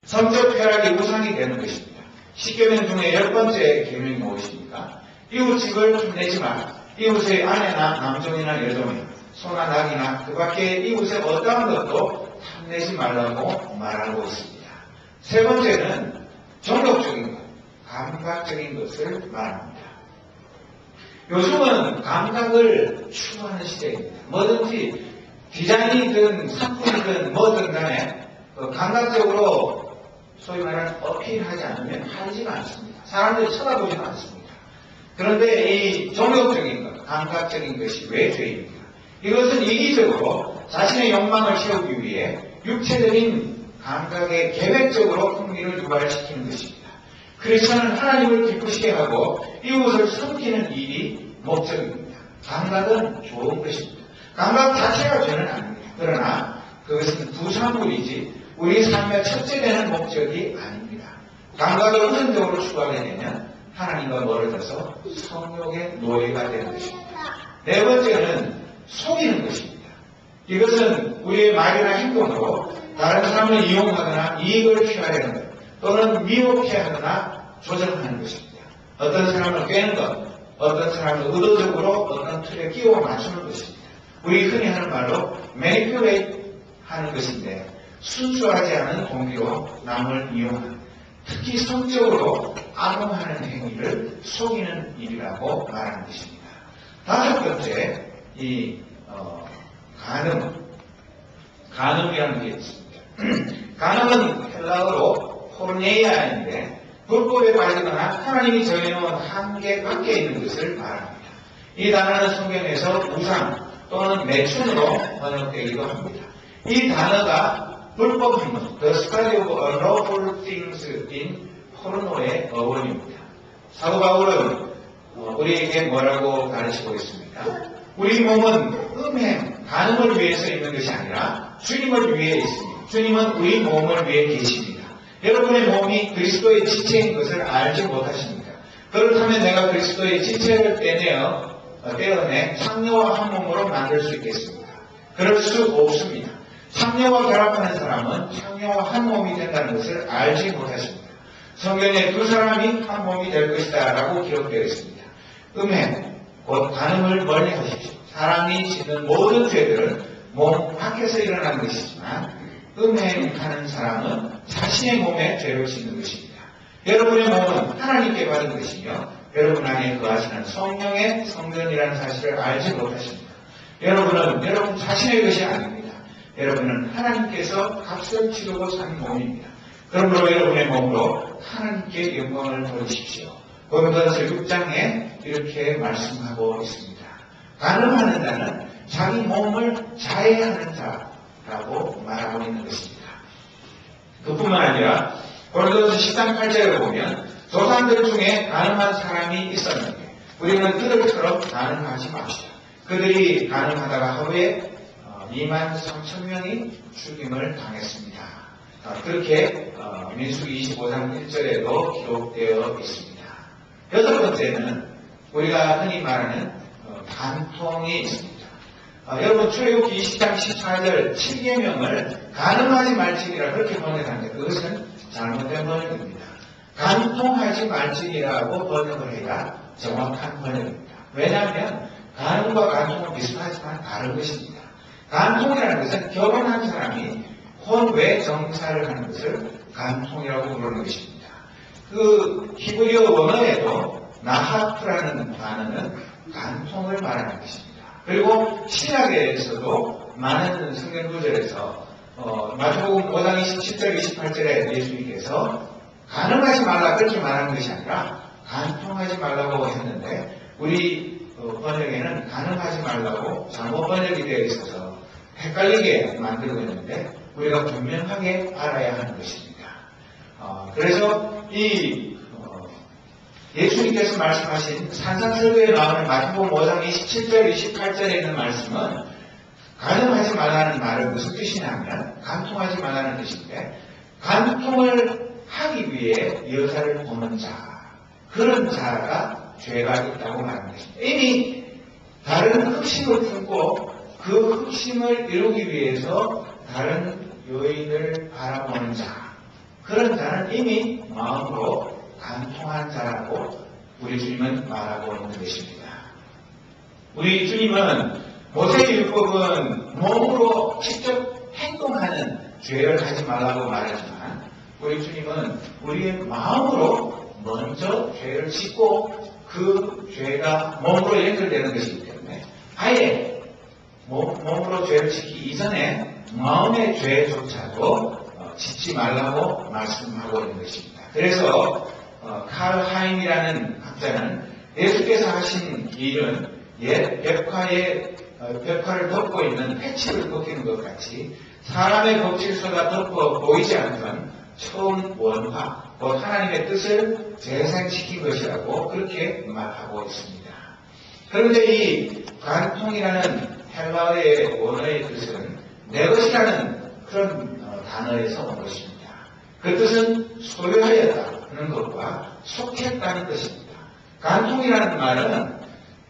성적 쾌락이 우상이 되는 것입니다. 10계명 중에 10번째 계명이 무엇입니까? 이웃집을 흉내지 마라. 이웃의 아내나 남종이나 여종이나 소나 낙이나 그 밖에 이웃의 어떠한 것도 탐내지 말라고 말하고 있습니다. 세 번째는 정욕적인 것, 감각적인 것을 말합니다. 요즘은 감각을 추구하는 시대입니다. 뭐든지 디자인이든 상품이든 뭐든 간에 감각적으로 소위 말하는 어필하지 않으면 팔지가 않습니다. 사람들이 쳐다보지도 않습니다. 그런데 이 정욕적인 것, 감각적인 것이 왜 죄입니까? 이것은 이기적으로 자신의 욕망을 채우기 위해 육체적인 감각에 계획적으로 흥미를 유발시키는 것입니다. 크리스천은 하나님을 기쁘시게 하고 이웃을 섬기는 일이 목적입니다. 감각은 좋은 것입니다. 감각 자체가 죄는 아닙니다. 그러나 그것은 부산물이지 우리 삶의 첫째 되는 목적이 아닙니다. 감각을 우선적으로 추구하게 되면 하나님과 멀어져서 성욕의 노예가 되는 것입니다. 네 번째는 속이는 것입니다. 이것은 우리의 말이나 행동으로 다른 사람을 이용하거나 이익을 취하려는 것 또는 미혹해하거나 조정하는 것입니다. 어떤 사람을 꿰는 것, 어떤 사람을 의도적으로 어떤 틀에 끼워 맞추는 것입니다. 우리 흔히 하는 말로 manipulate 하는 것인데 순수하지 않은 동기로 남을 이용하는, 특히 성적으로 악용하는 행위를 속이는 일이라고 말하는 것입니다. 다섯 번째, 간음이라는 게 있습니다. 간음은 헬라어로 포르네이아인데 불법에 빠지거나 하나님이 정해놓은 한계 밖에 있는 것을 말합니다. 이 단어는 성경에서 우상 또는 매춘으로 번역되기도 합니다. 이 단어가 불법 행위, the study of unlawful things in 포르노의 어원입니다. 사도 바울은 우리에게 뭐라고 가르치고 있습니까? 우리 몸은 음행, 간음을 위해서 있는 것이 아니라 주님을 위해 있습니다. 주님은 우리 몸을 위해 계십니다. 여러분의 몸이 그리스도의 지체인 것을 알지 못하십니까? 그렇다면 내가 그리스도의 지체를 떼어내 창녀와 한 몸으로 만들 수 있겠습니까? 그럴 수 없습니다. 창녀와 결합하는 사람은 창녀와 한 몸이 된다는 것을 알지 못하십니다. 성경에 두 사람이 한 몸이 될 것이다 라고 기록되어 있습니다. 음행, 곧 간음을 멀리 하십시오. 사람이 짓는 모든 죄들은 몸 밖에서 일어나는 것이지만 음행하는 사람은 자신의 몸에 죄를 짓는 것입니다. 여러분의 몸은 하나님께 받은 것이며 여러분 안에 거하시는 성령의 성전이라는 사실을 알지 못하십니다. 여러분은 여러분 자신의 것이 아닙니다. 여러분은 하나님께서 값을 치르고 산 몸입니다. 그러므로 여러분의 몸으로 하나님께 영광을 돌리십시오. 고린도전서 6장에 이렇게 말씀하고 있습니다. 간음하는 자는 자기 몸을 자해하는 자라고 말하고 있는 것입니다. 그뿐만 아니라 고린도전서 13, 8절에 보면 조상들 중에 간음한 사람이 있었는데 우리는 그들처럼 간음하지 맙시다. 그들이 간음하다가 하루에 23,000명이 죽임을 당했습니다. 그렇게 민수기 25장 1절에도 기록되어 있습니다. 여섯 번째는 우리가 흔히 말하는 간통이 있습니다. 여러분 출애굽기 20장 14절 7계명을 간음하지 말지니라 그렇게 번역하는데 그것은 잘못된 번역입니다. 간통하지 말지니라고 번역을 해야 정확한 번역입니다. 왜냐하면 간음과 간통은 비슷하지만 다른 것입니다. 간통이라는 것은 결혼한 사람이 혼외 정사를 하는 것을 간통이라고 부르는 것입니다. 그 히브리어 원어에도 나하프라는 단어는 간통을 말하는 것입니다. 그리고 신약에서도 많은 성경 구절에서 마태복음 5장 27절 28절에 예수님께서 간음하지 말라 그렇게 말하는 것이 아니라 간통하지 말라고 했는데 우리 번역에는 간음하지 말라고 잘못 번역이 되어 있어서 헷갈리게 만들고 있는데 우리가 분명하게 알아야 하는 것입니다. 그래서 예수님께서 말씀하신 산상설교에 나오는 마태복음 5장 27절 28절에 있는 말씀은 간음하지 말라는 말은 무슨 뜻이냐면 간통하지 말라는 뜻인데 간통을 하기 위해 여자를 보는 자 그런 자가 죄가 있다고 말하는 것입니다. 이미 다른 흑심을 품고 그 흑심을 이루기 위해서 다른 여인을 바라보는 자 그런 자는 이미 마음으로 간통한 자라고 우리 주님은 말하고 있는 것입니다. 우리 주님은 모세율법은 몸으로 직접 행동하는 죄를 하지 말라고 말했지만 우리 주님은 우리의 마음으로 먼저 죄를 짓고 그 죄가 몸으로 연결되는 것이기 때문에 아예 몸으로 죄를 짓기 이전에 마음의 죄조차도 짓지 말라고 말씀하고 있는 것입니다. 그래서 칼 하임이라는 학자는 예수께서 하신 일은 옛 벽화를 덮고 있는 패치를 벗기는 것 같이 사람의 법질서가 덮어 보이지 않던 처음 원화, 곧 하나님의 뜻을 재생시킨 것이라고 그렇게 말하고 있습니다. 그런데 이 간통이라는 헬라어의 원어의 뜻은 내 것이라는 그런 단어에서 온 것입니다. 그 뜻은 소유하였다는 것과 속했다는 뜻입니다. 간통이라는 말은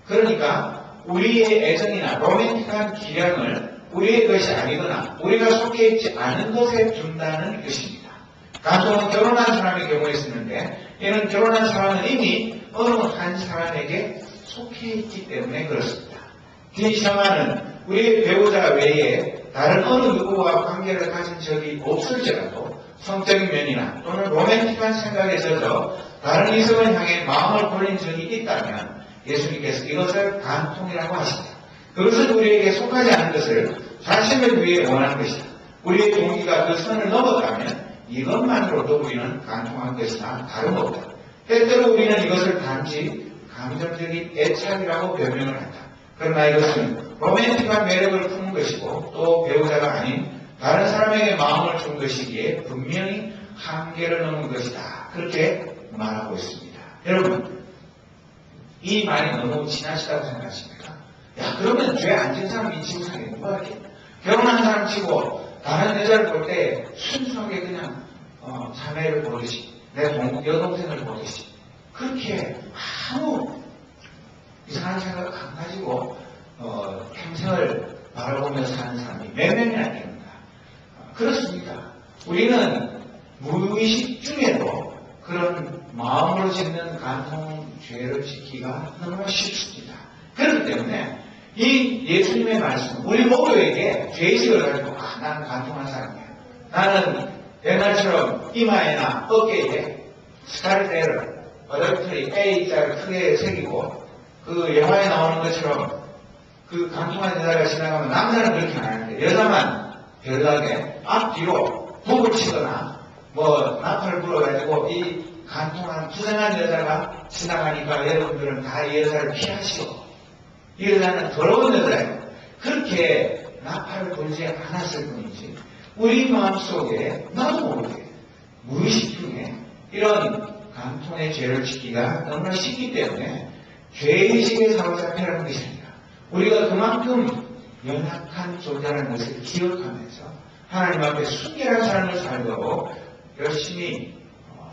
그러니까 우리의 애정이나 로맨틱한 기량을 우리의 것이 아니거나 우리가 속해 있지 않은 것에 준다는 뜻입니다. 간통은 결혼한 사람의 경우에 쓰는데 이는 결혼한 사람은 이미 어느 한 사람에게 속해 있기 때문에 그렇습니다. 김시영아는 우리의 배우자 외에 다른 어느 누구와 관계를 가진 적이 없을지라도 성적인 면이나 또는 로맨틱한 생각에 젖어 다른 이성을 향해 마음을 돌린 적이 있다면 예수님께서 이것을 간통이라고 하십니다. 그것은 우리에게 속하지 않은 것을 자신을 위해 원하는 것이다. 우리의 동기가 그 선을 넘어가면 이것만으로도 우리는 간통한 것이나 다름없다. 때때로 우리는 이것을 단지 감정적인 애착이라고 변명을 한다. 그러나 이것은 로맨틱한 매력을 품은 것이고 또 배우자가 아닌 다른 사람에게 마음을 준 것이기에 분명히 한계를 넘은 것이다. 그렇게 말하고 있습니다. 여러분, 이 말이 너무 지나치다고 생각하십니까? 야, 그러면 죄 안 지은 사람이 지구상에 누가 이렇게 결혼한 사람 치고 다른 여자를 볼 때 순수하게 그냥 자매를 보듯이 내 여동생을 보듯이 그렇게 아무 이상한 생각 안 가지고 평생을 바라보면서 사는 사람이 몇 명이나 됩니다. 그렇습니다. 우리는 무의식 중에도 그런 마음으로 짓는 간통죄를 짓기가 너무나 쉽습니다. 그렇기 때문에 이 예수님의 말씀, 우리 모두에게 죄의식을 가지고 나는 간통한 사람이야. 나는 옛날처럼 이마에나 어깨에 스카르테를 어덜트리 A자를 크게 새기고 그 영화에 나오는 것처럼 그 간통한 여자가 지나가면 남자는 그렇게 안 하는데 여자만 별나게 앞뒤로 북을 치거나 나팔을 불어가지고 이 간통한 부정한 여자가 지나가니까 여러분들은 다 이 여자를 피하시고 이 여자는 더러운 여자예요. 그렇게 나팔을 불지 않았을 뿐이지 우리 마음속에 나도 모르게 무의식 중에 이런 간통의 죄를 짓기가 너무나 쉽기 때문에 죄의식에 사로잡히라는 것이 아니라 우리가 그만큼 연약한 존재라는 것을 기억하면서 하나님 앞에 순결한 삶을 살도록 열심히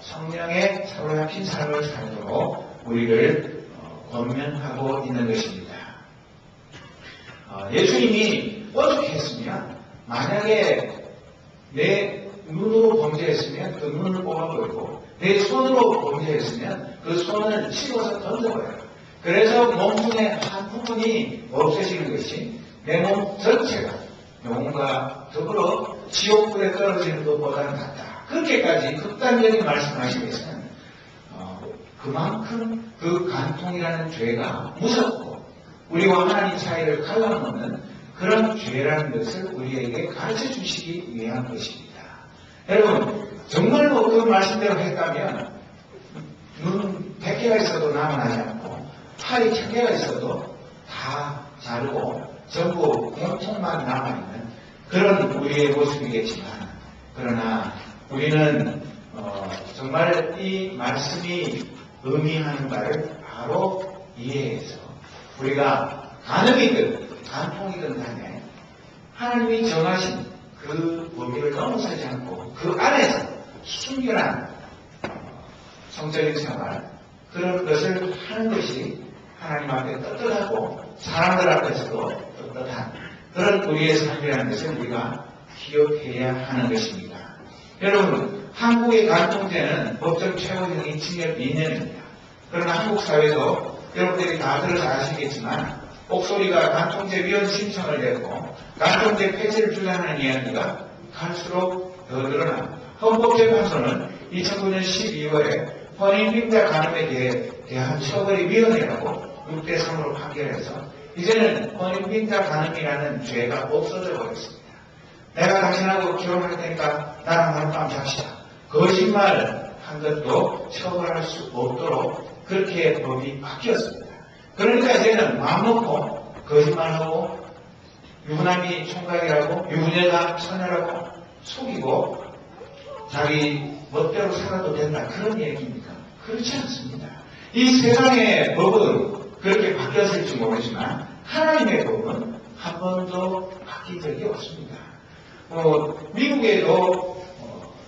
성령에 사로잡힌 삶을 살도록 우리를 권면하고 있는 것입니다. 예수님이 어떻게 했으면 만약에 내 눈으로 범죄했으면 그 눈을 뽑아버리고 내 손으로 범죄했으면 그 손을 치고서 던져버려요. 그래서 몸통의 한 부분이 없어지는 것이 내 몸 전체가 영혼과 더불어 지옥불에 떨어지는 것보다는 낫다. 그렇게까지 극단적인 말씀하시면서는 그만큼 그 간통이라는 죄가 무섭고 우리와 하나님 사이를 갈라놓는 그런 죄라는 것을 우리에게 가르쳐 주시기 위한 것입니다. 여러분, 정말로 그 말씀대로 했다면 눈 100개가 있어도 남아나지 않고 팔이 1000개가 있어도 다 자르고 전부 몸통만 남아있는 그런 우리의 모습이겠지만 그러나 우리는 정말 이 말씀이 의미하는 바를 바로 이해해서 우리가 간음이든 간통이든 간에 하나님이 정하신 그 범위를 넘어서지 않고 그 안에서 순결한 성적인 생활 그런 것을 하는 것이 하나님 앞에 떳떳하고 사람들 앞에서도 떳떳한 그런 우리의 삶이라는 것을 우리가 기억해야 하는 것입니다. 여러분, 한국의 간통죄는 법적 최고형이 징역 2년입니다. 그러나 한국 사회도 여러분들이 다 들어서 아시겠지만 옥소리가 간통죄 위헌 신청을 냈고 간통죄 폐지를 주장하는 이야기가 갈수록 더 늘어납니다. 헌법재판소는 2009년 12월에 혼인빙자 간음에 대한 처벌위원회라고 6대3으로 판결해서 이제는 혼인빙자 간음이라는 죄가 없어져 버렸습니다. 내가 당신하고 결혼할 테니까 나랑 하룻밤 잡시다. 거짓말 한 것도 처벌할 수 없도록 그렇게 법이 바뀌었습니다. 그러니까 이제는 마음먹고 거짓말하고 유부남이 총각이라고 유부녀가 처녀라고 속이고 자기 멋대로 살아도 된다 그런 얘기입니까? 그렇지 않습니다. 이 세상의 법은 그렇게 바뀌었을지 모르지만 하나님의 법은 한 번도 바뀐 적이 없습니다. 미국에도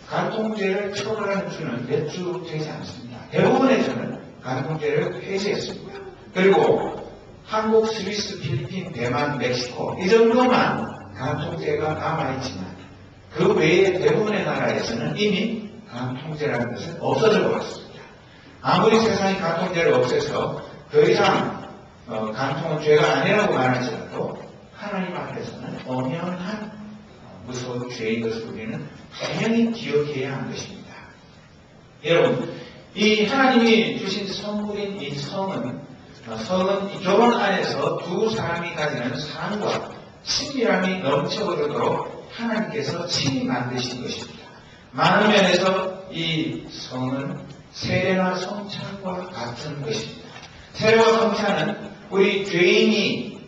간통죄를 처벌하는 주는 몇 주 되지 않습니다. 대부분의 주는 간통죄를 폐지했습니다. 그리고 한국, 스위스, 필리핀, 대만, 멕시코 이 정도만 간통죄가 남아있지만 그 외에 대부분의 나라에서는 이미 간통죄라는 것은 없어져 버렸습니다. 아무리 세상이 간통죄를 없애서 더 이상 간통은 죄가 아니라고 말할지라도 하나님 앞에서는 엄연한 무서운 죄인 것을 우리는 분명히 기억해야 하는 것입니다. 여러분, 이 하나님이 주신 선물인 이 성은 결혼 안에서 두 사람이 가지는 사랑과 친밀함이 넘쳐오르도록 하나님께서 친히 만드신 것입니다. 많은 면에서 이 성은 세례나 성찬과 같은 것입니다. 세례와 성찬은 우리 죄인이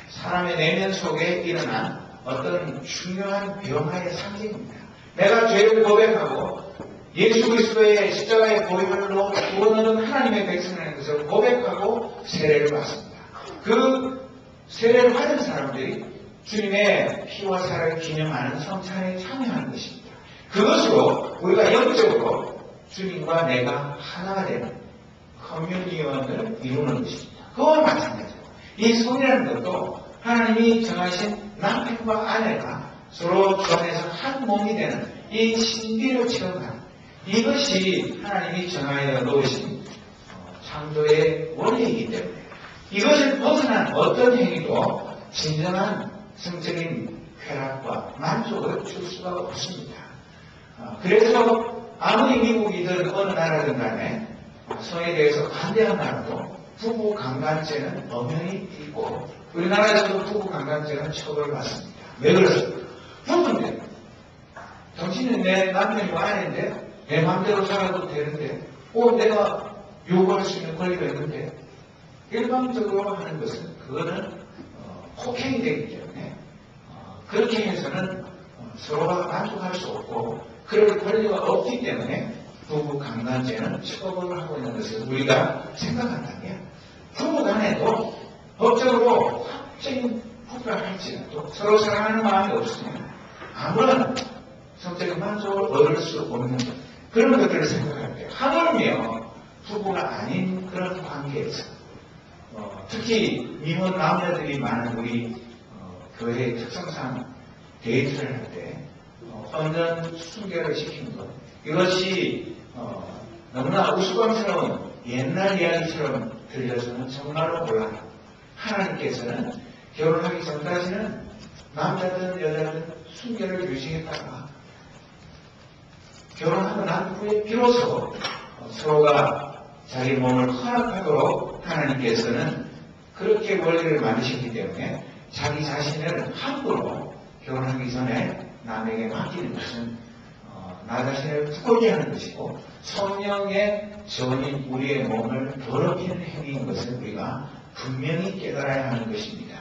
사람의 내면 속에 일어난 어떤 중요한 변화의 상징입니다. 내가 죄를 고백하고 예수 그리스도의 십자가의 보혈로 구원 얻은 하나님의 백성이라는 것을 고백하고 세례를 받습니다. 그 세례를 받은 사람들이 주님의 피와 살을 기념하는 성찬에 참여하는 것입니다. 그것으로 우리가 영적으로 주님과 내가 하나가 되는 커뮤니언을 이루는 것입니다. 그와 마찬가지로 이 성이라는 것도 하나님이 정하신 남편과 아내가 서로 조합해서 한 몸이 되는 이 신비를 체험하는 이것이 하나님이 정하여 놓으신 창조의 원리이기 때문에 이것을 벗어난 어떤 행위도 진정한 성적인 쾌락과 만족을 줄 수가 없습니다. 그래서 아무리 미국이든 어느 나라든 간에 성에 대해서 반대한 나라도 부부 강간죄는 엄연히 있고 우리나라에서도 부부 강간죄는 처벌받습니다. 왜 그렇습니까? 부부인데 당신은 내 남편이고 아내인데 내 마음대로 살아도 되는데 내가 요구할 수 있는 권리가 있는데 일방적으로 하는 것은 그거는 폭행이 되기 때문에 그렇게 해서는 서로가 만족할 수 없고 그럴 권리가 없기 때문에 부부 강간죄는 처벌을 하고 있는 것을 우리가 생각한다면 부부 간에도 법적으로 합적인 부부가 할지라도 서로 사랑하는 마음이 없으면 아무런 성적인 만족을 얻을 수 없는 그런 것들을 생각할 때 하물며 부부가 아닌 그런 관계에서 특히 미혼 남녀들이 많은 우리 교회의 특성상 데이트를 할 때 혼전 순결을 시키는 것 이것이 너무나 우스꽝스러운 옛날 이야기처럼 들려서는 정말로 곤란해요. 하나님께서는 결혼하기 전까지는 남자든 여자든 순결을 유지했다가 결혼하고 난 후에 비로소 서로가 자기 몸을 허락하도록 하나님께서는 그렇게 원리를 만드셨기 때문에 자기 자신을 함부로 결혼하기 전에 남에게 맡기는 것은 나 자신을 부끄럽게 하는 것이고 성령의 전인 우리의 몸을 더럽히는 행위인 것을 우리가 분명히 깨달아야 하는 것입니다.